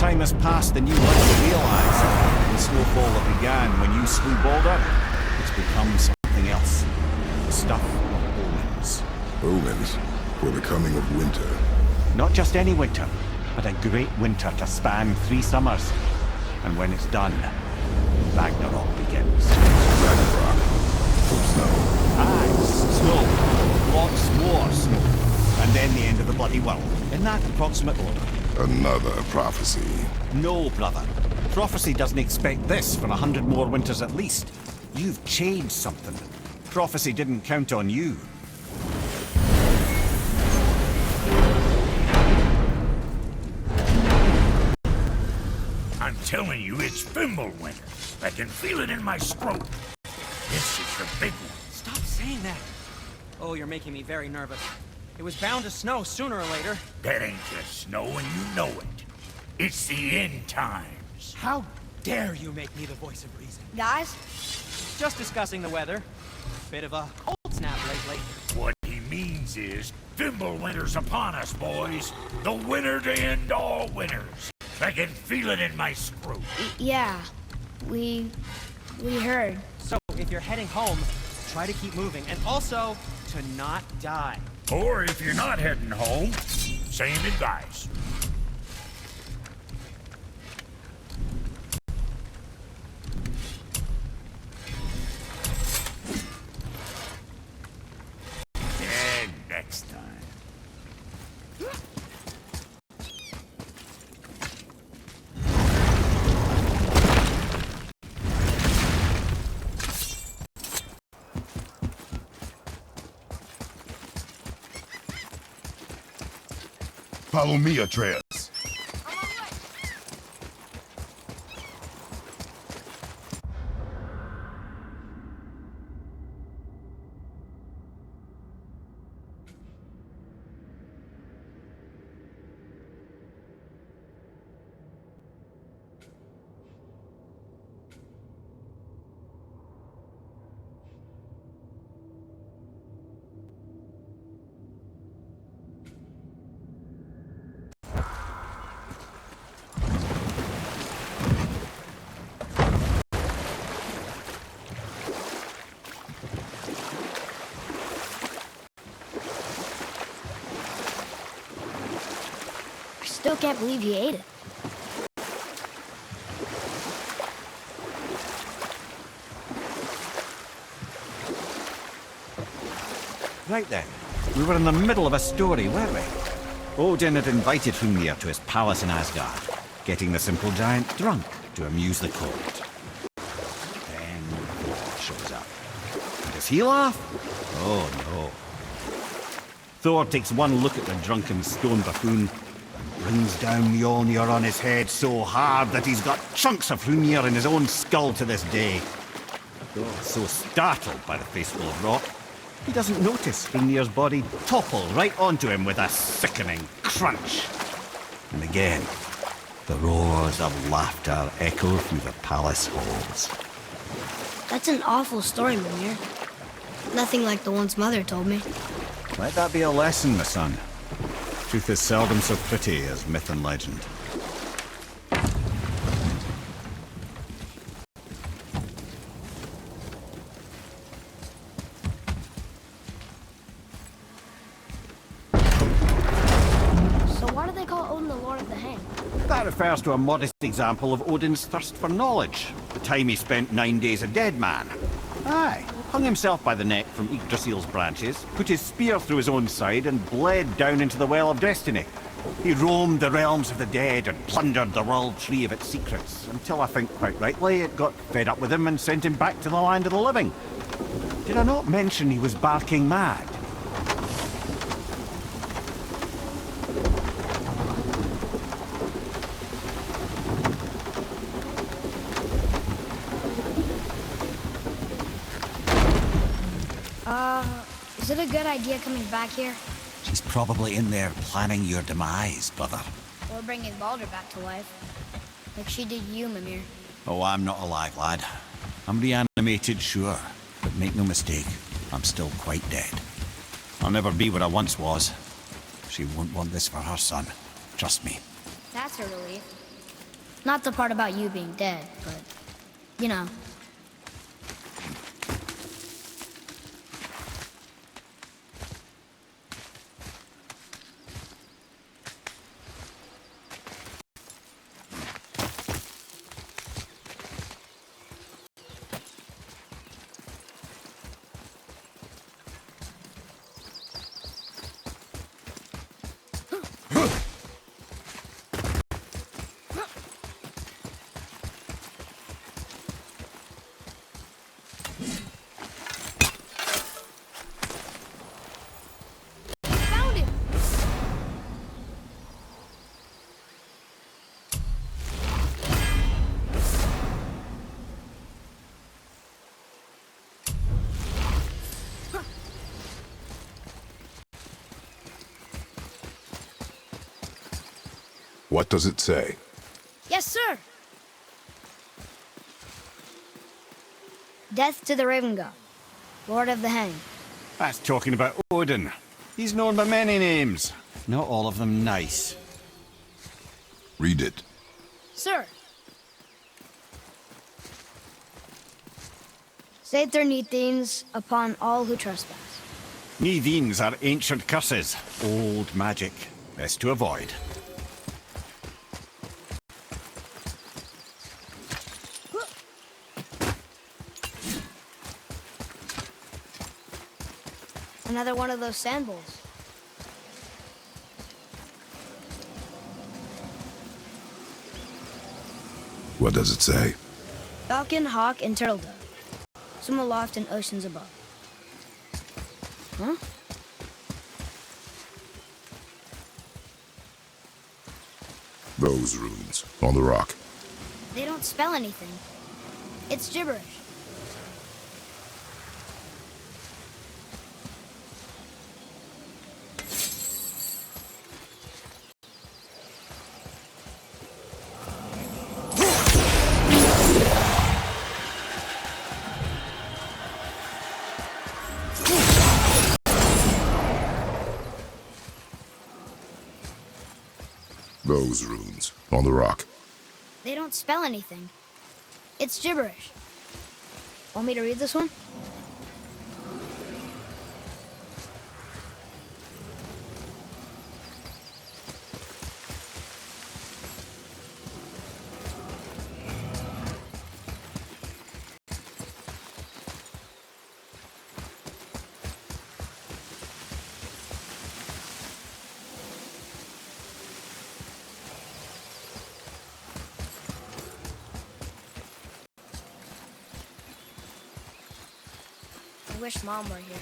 time has passed than you want to realise. The snowfall that began when you slew Balder, it's become something else. The stuff of omens. Omens for the coming of winter. Not just any winter, but a great winter to span 3 summers. And when it's done, Ragnarok begins. Ragnarok. From snow. Aye, snow. Lots more snow. And then the end of the bloody world. In that approximate order. Another prophecy. No, brother. Prophecy doesn't expect this for 100 more winters at least. You've changed something. Prophecy didn't count on you. I'm telling you, it's Fimbulwinter. I can feel it in my scrotum. This is the big one. Stop saying that. Oh, you're making me very nervous. It was bound to snow sooner or later. That ain't just snow, and you know it. It's the end times. How dare you make me the voice of reason? Guys? Just discussing the weather. Bit of a cold snap lately. What he means is, Fimbulwinter's upon us, boys. The winter to end all winters. I can feel it in my scrotum. Yeah. We heard. So, if you're heading home, try to keep moving. And also, to not die. Or if you're not heading home, same advice. And next time. Follow me, Atreus. Still can't believe you ate it. Right then. We were in the middle of a story, weren't we? Odin had invited Hrungnir to his palace in Asgard, getting the simple giant drunk to amuse the court. Then Thor shows up. And does he laugh? Oh no. Thor takes one look at the drunken stone buffoon and brings down Mjolnir on his head so hard that he's got chunks of Hrungnir in his own skull to this day. Thor is so startled by the face full of rock, he doesn't notice Hrungnir's body topple right onto him with a sickening crunch. And again, the roars of laughter echo through the palace halls. That's an awful story, Mimir. Nothing like the ones Mother told me. Let that be a lesson, my son. Truth is seldom so pretty as myth and legend. So why do they call Odin the Lord of the Hang? That refers to a modest example of Odin's thirst for knowledge. The time he spent 9 days a dead man. Aye, hung himself by the neck from Yggdrasil's branches, put his spear through his own side and bled down into the Well of Destiny. He roamed the realms of the dead and plundered the world tree of its secrets, until I think quite rightly it got fed up with him and sent him back to the land of the living. Did I not mention he was barking mad? Is it a good idea coming back here? She's probably in there planning your demise, brother. Or bringing Balder back to life? Like she did you, Mimir. Oh, I'm not alive, lad. I'm reanimated, sure. But make no mistake, I'm still quite dead. I'll never be what I once was. She won't want this for her son. Trust me. That's a relief. Not the part about you being dead, but, you know. Found it! What does it say? Yes, sir! Death to the Raven God, Lord of the Hang. That's talking about Odin. He's known by many names. Not all of them nice. Read it. Sir. Saether Nithines upon all who trespass. Nithines are ancient curses. Old magic. Best to avoid. Another one of those sand bowls. What does it say? Falcon, hawk, and turtle dove. Swim aloft in oceans above. Huh? Those runes on the rock. They don't spell anything. It's gibberish. Those runes on the rock. They don't spell anything. It's gibberish. Want me to read this one? I wish Mom were here.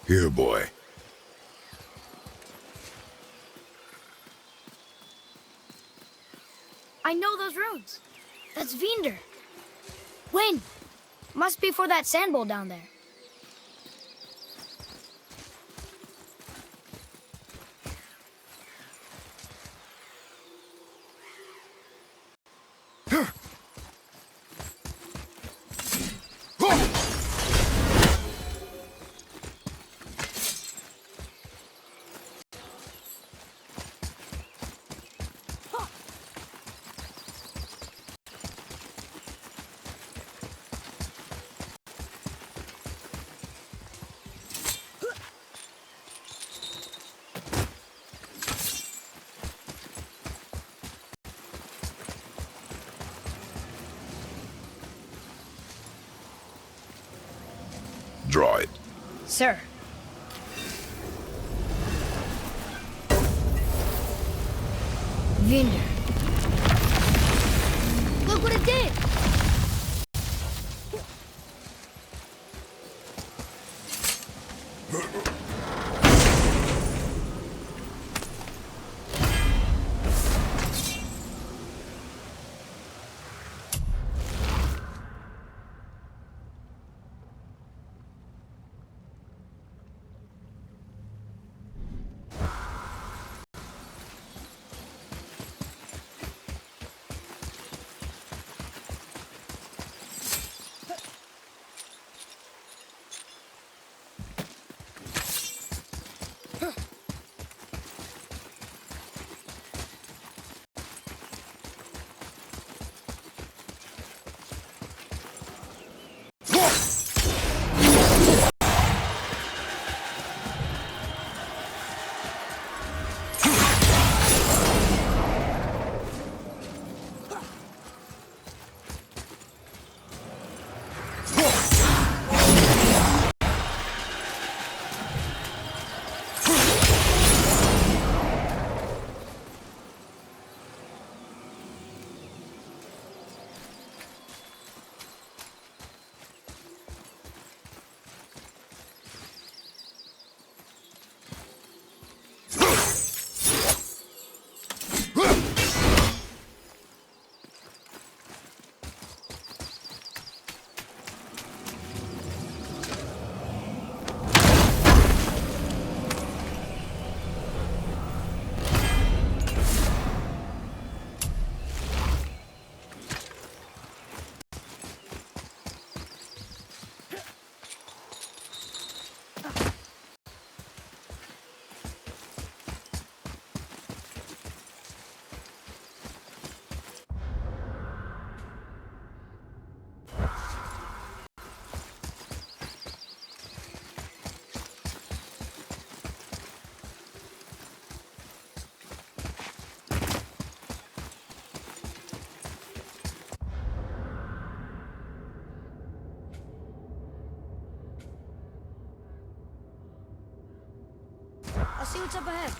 Here, boy. I know those runes. That's Vinder. When? Must be for that sand bowl down there. Draw it. Sir. Vinder. Look what it did! I'll see what's up ahead.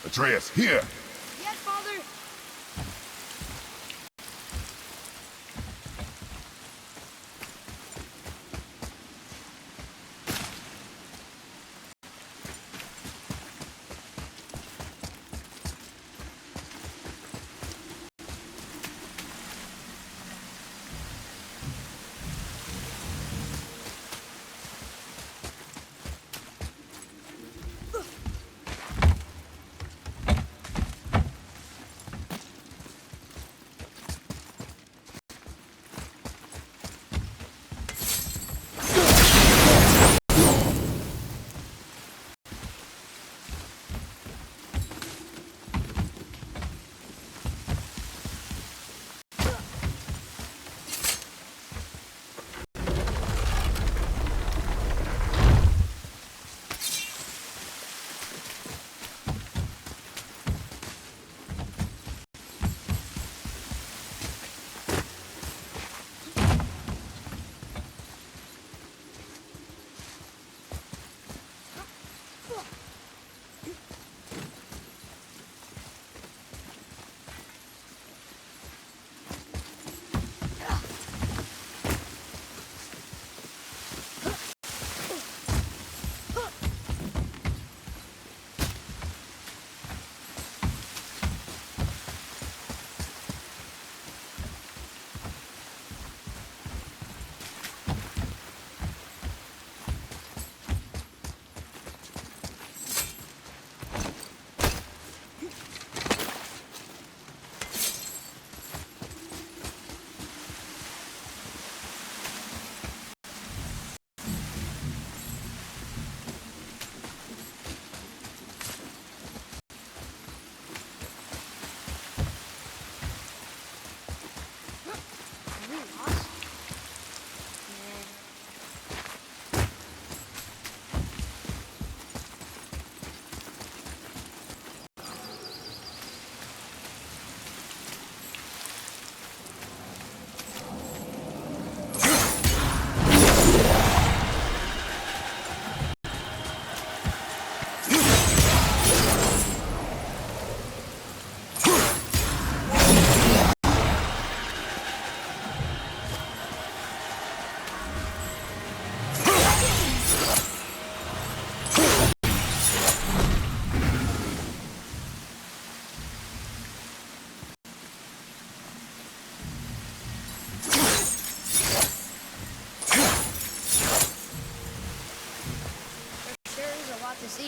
Atreus, here! Yes, Father!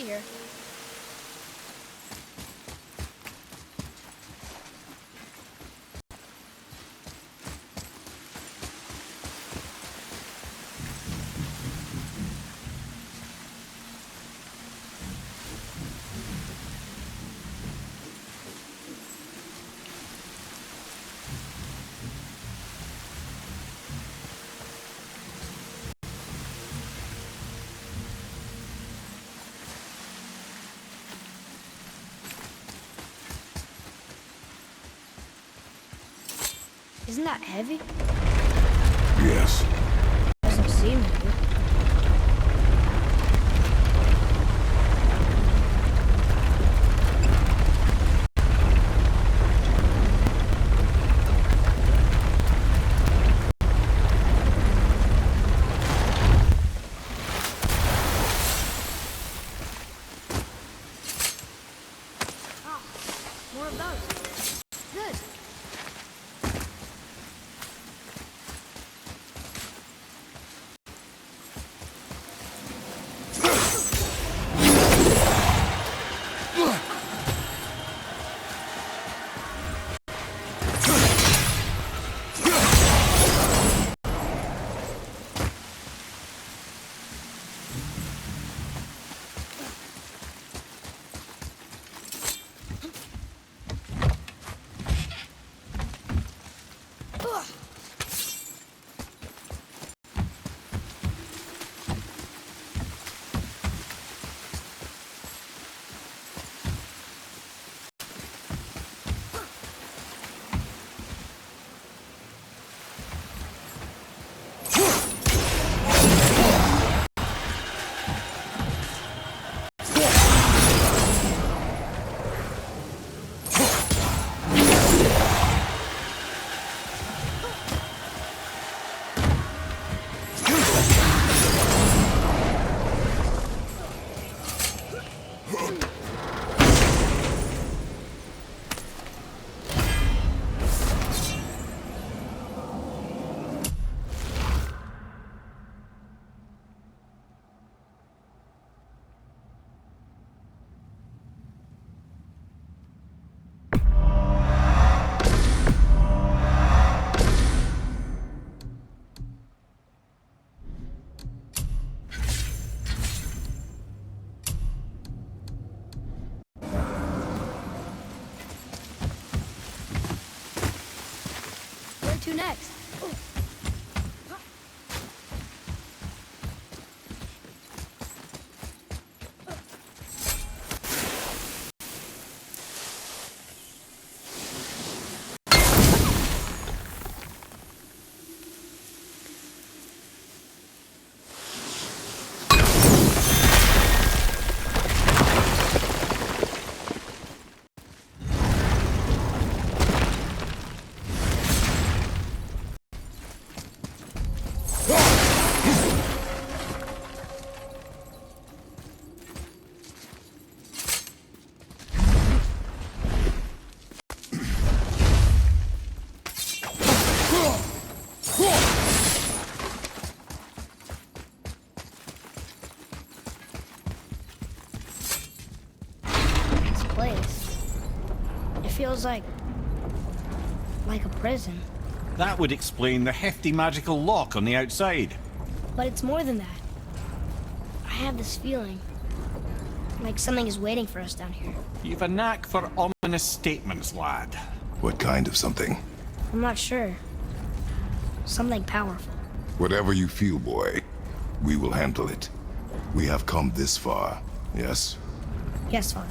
here. Isn't that heavy? Yes. Doesn't seem heavy. Ah, more of those. Good. Where to next? This place. It feels like a prison. That would explain the hefty magical lock on the outside. But it's more than that. I have this feeling like something is waiting for us down here. You've a knack for ominous statements, lad. What kind of something? I'm not sure. Something powerful. Whatever you feel, boy, we will handle it. We have come this far, yes? Yes, Father.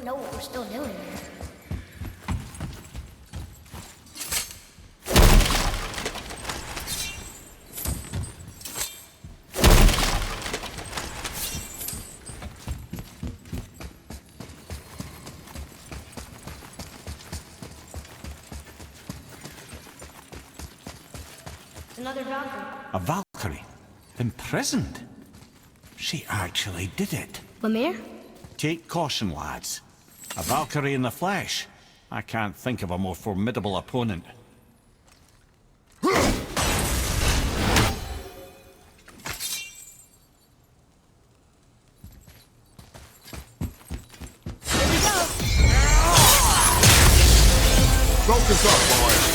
don't know what we're still doing here. Another Valkyrie. A Valkyrie? Imprisoned? She actually did it. Lemire? Take caution, lads. A Valkyrie in the flesh. I can't think of a more formidable opponent. Focus up, boys.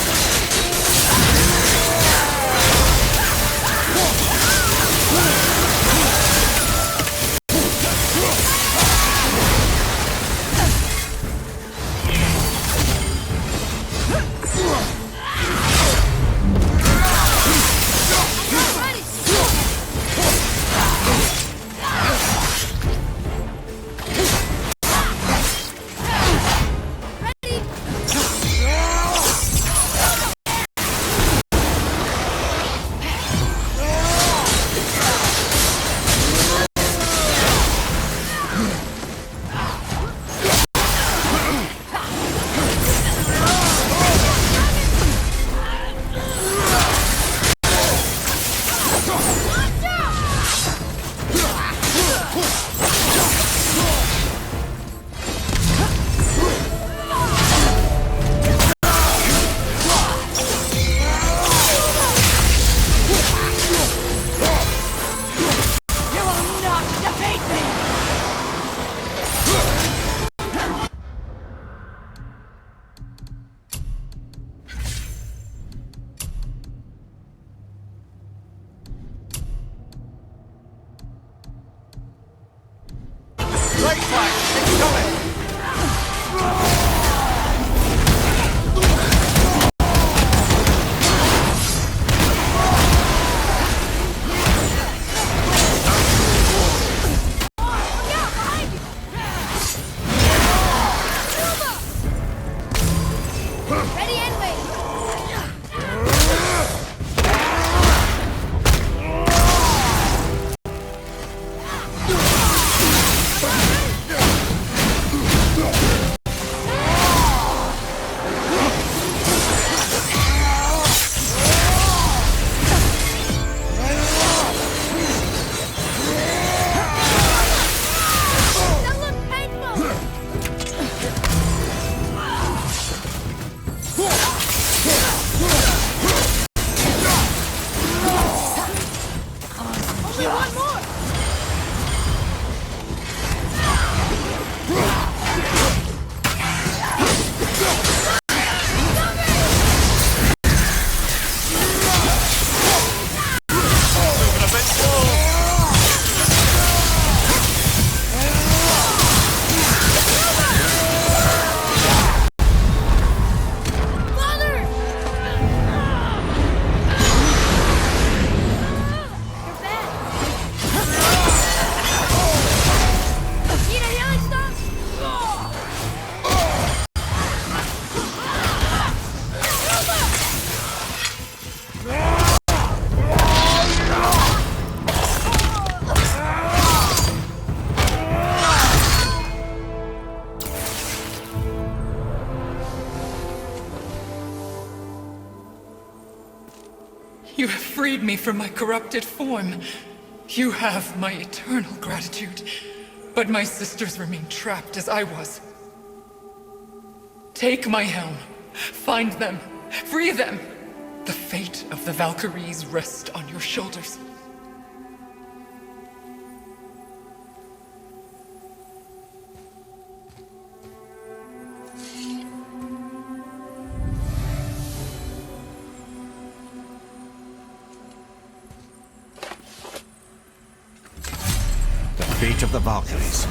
You have freed me from my corrupted form. You have my eternal gratitude. But my sisters remain trapped as I was. Take my helm. Find them. Free them. The fate of the Valkyries rests on your shoulders. Fate of the Valkyries.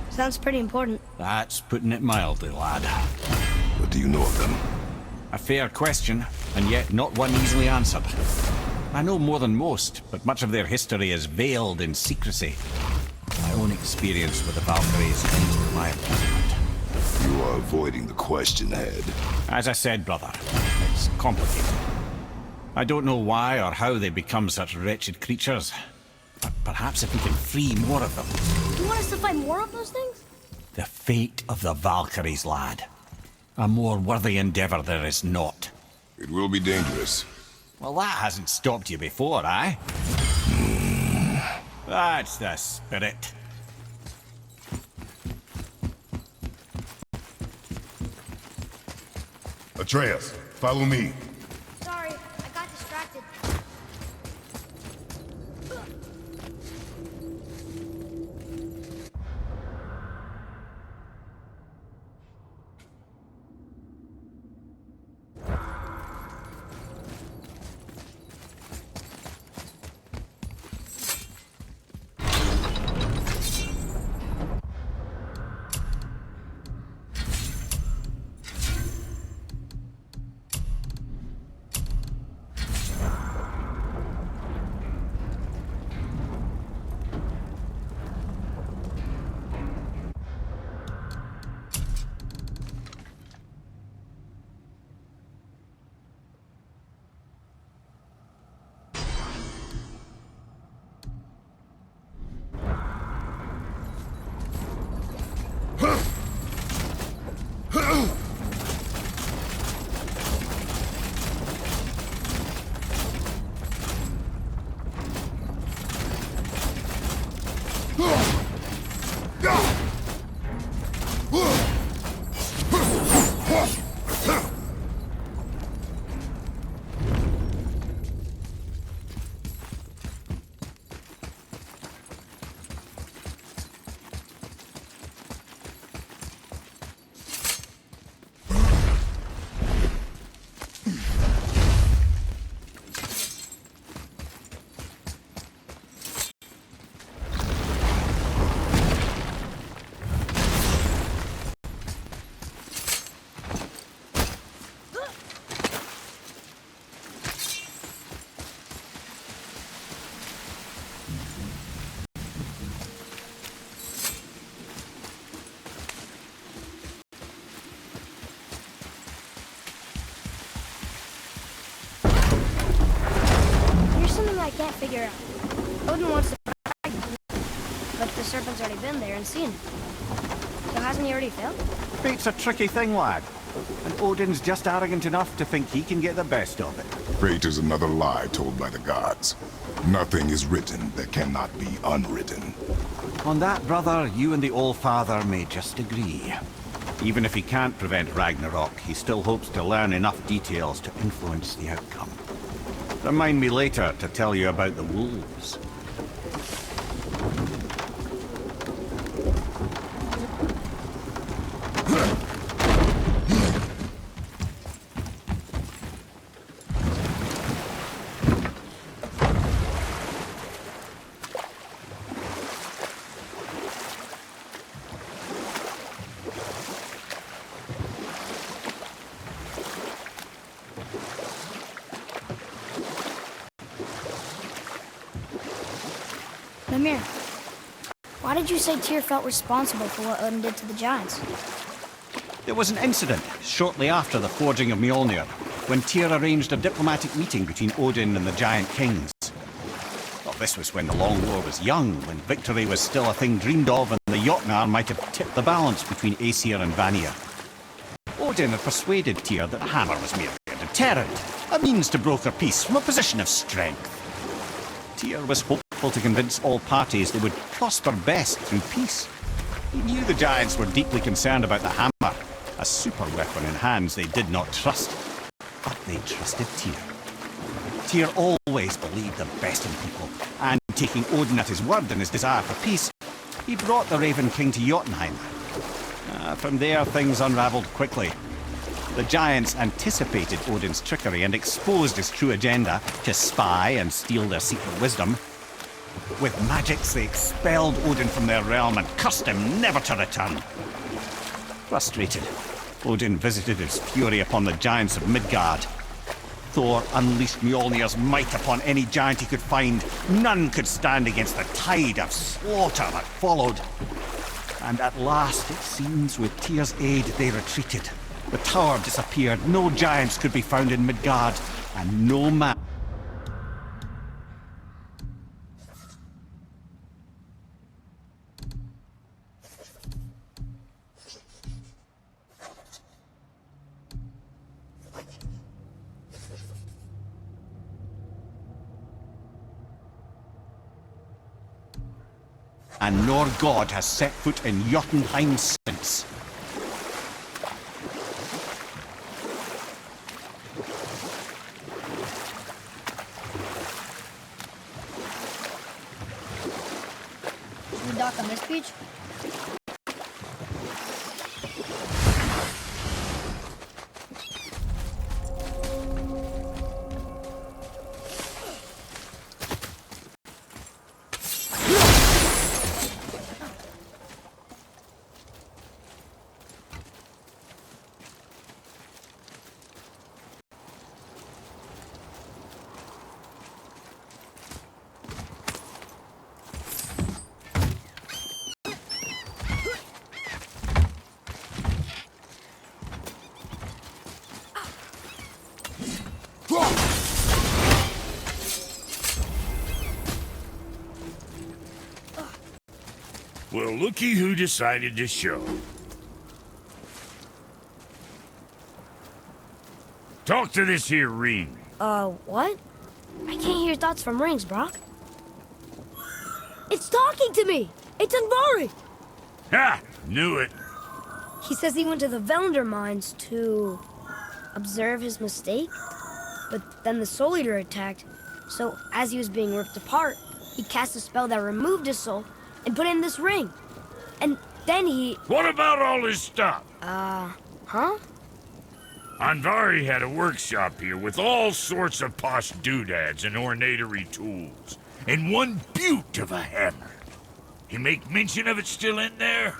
Sounds pretty important. That's putting it mildly, lad. What do you know of them? A fair question, and yet not one easily answered. I know more than most, but much of their history is veiled in secrecy. My own experience with the Valkyries ends with my appointment. You are avoiding the question, Head. As I said, brother, it's complicated. I don't know why or how they become such wretched creatures. But perhaps if we can free more of them. You want us to fight more of those things? The fate of the Valkyries, lad. A more worthy endeavor there is not. It will be dangerous. Well, that hasn't stopped you before, eh? That's the spirit. Atreus, follow me. Sorry, I got distracted. I can't figure out. Odin wants to fight, but the serpent's already been there and seen it. So hasn't he already failed? Fate's a tricky thing, lad. And Odin's just arrogant enough to think he can get the best of it. Fate is another lie told by the gods. Nothing is written that cannot be unwritten. On that, brother, you and the All-Father may just agree. Even if he can't prevent Ragnarok, he still hopes to learn enough details to influence the outcome. Remind me later to tell you about the wolves. Mimir, why did you say Tyr felt responsible for what Odin did to the giants? There was an incident shortly after the forging of Mjolnir, when Tyr arranged a diplomatic meeting between Odin and the giant kings. Well, this was when the Long War was young, when victory was still a thing dreamed of, and the Jotnar might have tipped the balance between Aesir and Vanir. Odin had persuaded Tyr that a hammer was merely a deterrent, a means to broker peace from a position of strength. Tyr was hopeful to convince all parties they would prosper best through peace. He knew the giants were deeply concerned about the hammer, a super weapon in hands they did not trust. But they trusted Tyr. Tyr always believed the best in people, and taking Odin at his word in his desire for peace, he brought the Raven King to Jotunheim. From there, things unraveled quickly. The giants anticipated Odin's trickery and exposed his true agenda to spy and steal their secret wisdom. With magics, they expelled Odin from their realm and cursed him never to return. Frustrated, Odin visited his fury upon the giants of Midgard. Thor unleashed Mjolnir's might upon any giant he could find. None could stand against the tide of slaughter that followed. And at last, it seems, with Tyr's aid, they retreated. The tower disappeared, no giants could be found in Midgard, and no man... and nor god has set foot in Jotunheim since. Should we dock on this beach? Well, looky who decided to show. Talk to this here ring. What? I can't hear thoughts from rings, Brock. It's talking to me! It's Andvari! Ha! Knew it. He says he went to the Velander mines to observe his mistake, but then the Soul Eater attacked, so as he was being ripped apart, he cast a spell that removed his soul and put it in this ring. And then he... What about all his stuff? Huh? Andvari had a workshop here with all sorts of posh doodads and ornatory tools, and one beaut of a hammer. You make mention of it still in there?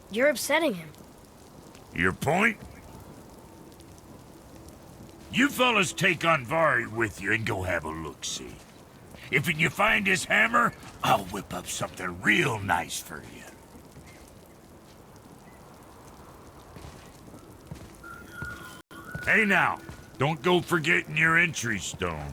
You're upsetting him. Your point? You fellas take Andvari with you and go have a look-see. If you find his hammer, I'll whip up something real nice for you. Hey now, don't go forgetting your entry stone.